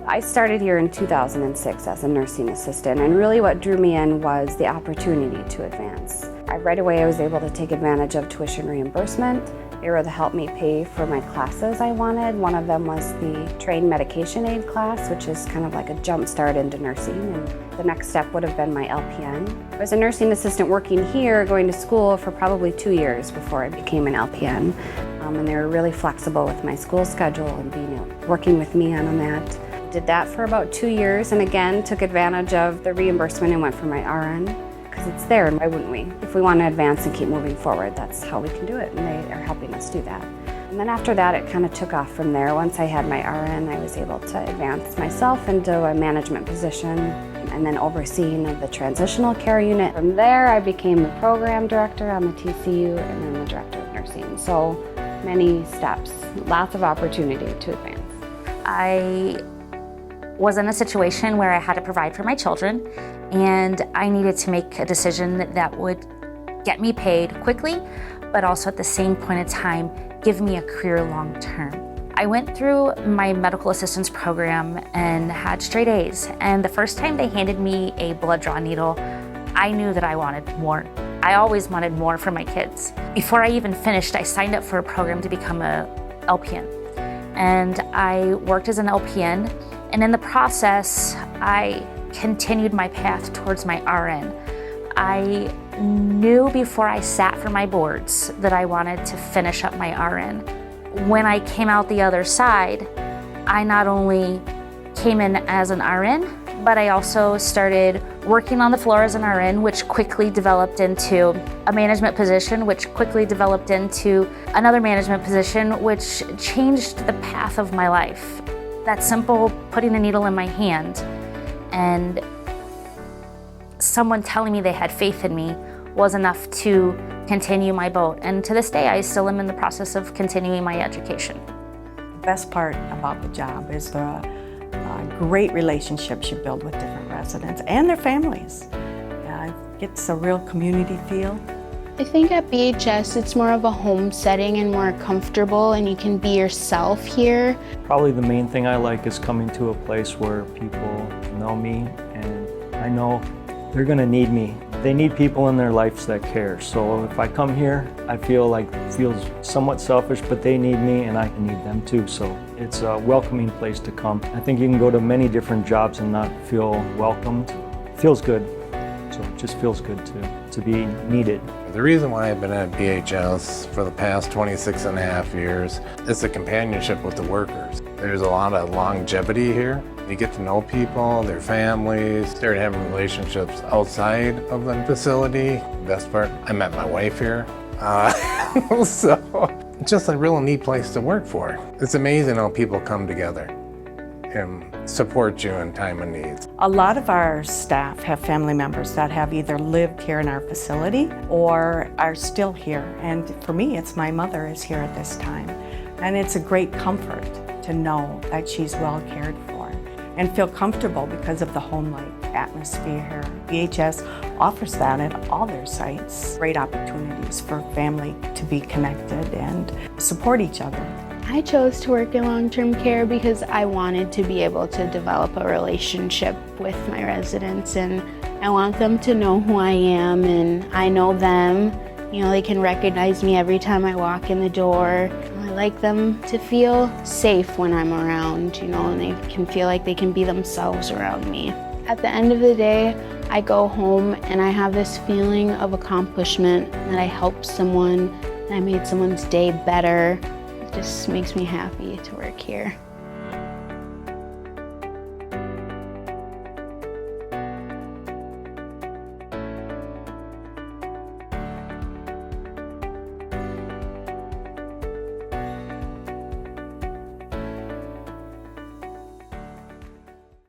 I started here in 2006 as a nursing assistant, and really what drew me in was the opportunity to advance. Right away I was able to take advantage of tuition reimbursement. They were able to help me pay for my classes I wanted. One of them was the trained medication aid class, which is kind of like a jump start into nursing, and the next step would have been my LPN. I was a nursing assistant working here, going to school for probably 2 years before I became an LPN. And they were really flexible with my school schedule and working with me on that. Did that for about 2 years, and again took advantage of the reimbursement and went for my RN, because it's there, and why wouldn't we? If we want to advance and keep moving forward, that's how we can do it, and they are helping us do that. And then after that, it kind of took off from there. Once I had my RN, I was able to advance myself into a management position and then overseeing of the transitional care unit. From there, I became the program director on the TCU and then the director of nursing. So many steps, lots of opportunity to advance. I was in a situation where I had to provide for my children, and I needed to make a decision that would get me paid quickly, but also at the same point in time, give me a career long term. I went through my medical assistance program and had straight A's, and the first time they handed me a blood draw needle, I knew that I wanted more. I always wanted more for my kids. Before I even finished, I signed up for a program to become a LPN. And I worked as an LPN, and in the process, I continued my path towards my RN. I knew before I sat for my boards that I wanted to finish up my RN. When I came out the other side, I not only came in as an RN, but I also started working on the floor as an RN, which quickly developed into a management position, which quickly developed into another management position, which changed the path of my life. That simple putting a needle in my hand and someone telling me they had faith in me was enough to continue my boat. And to this day, I still am in the process of continuing my education. The best part about the job is the great relationships you build with different residents and their families. It gets a real community feel. I think at BHS it's more of a home setting and more comfortable, and you can be yourself here. Probably the main thing I like is coming to a place where people know me and I know they're going to need me. They need people in their lives that care. So if I come here, I feel like it feels somewhat selfish, but they need me and I need them too. So it's a welcoming place to come. I think you can go to many different jobs and not feel welcomed. It feels good. So it just feels good to be needed. The reason why I've been at BHS for the past 26 and a half years is the companionship with the workers. There's a lot of longevity here. You get to know people, their families, start having relationships outside of the facility. The best part, I met my wife here. So just a real neat place to work for. It's amazing how people come together and support you in time of need. A lot of our staff have family members that have either lived here in our facility or are still here. And for me, it's my mother is here at this time. And it's a great comfort to know that she's well cared for and feel comfortable because of the home-like atmosphere here. BHS offers that at all their sites. Great opportunities for family to be connected and support each other. I chose to work in long-term care because I wanted to be able to develop a relationship with my residents, and I want them to know who I am and I know them. You know, they can recognize me every time I walk in the door. I like them to feel safe when I'm around, you know, and they can feel like they can be themselves around me. At the end of the day, I go home and I have this feeling of accomplishment that I helped someone and I made someone's day better. It just makes me happy to work here.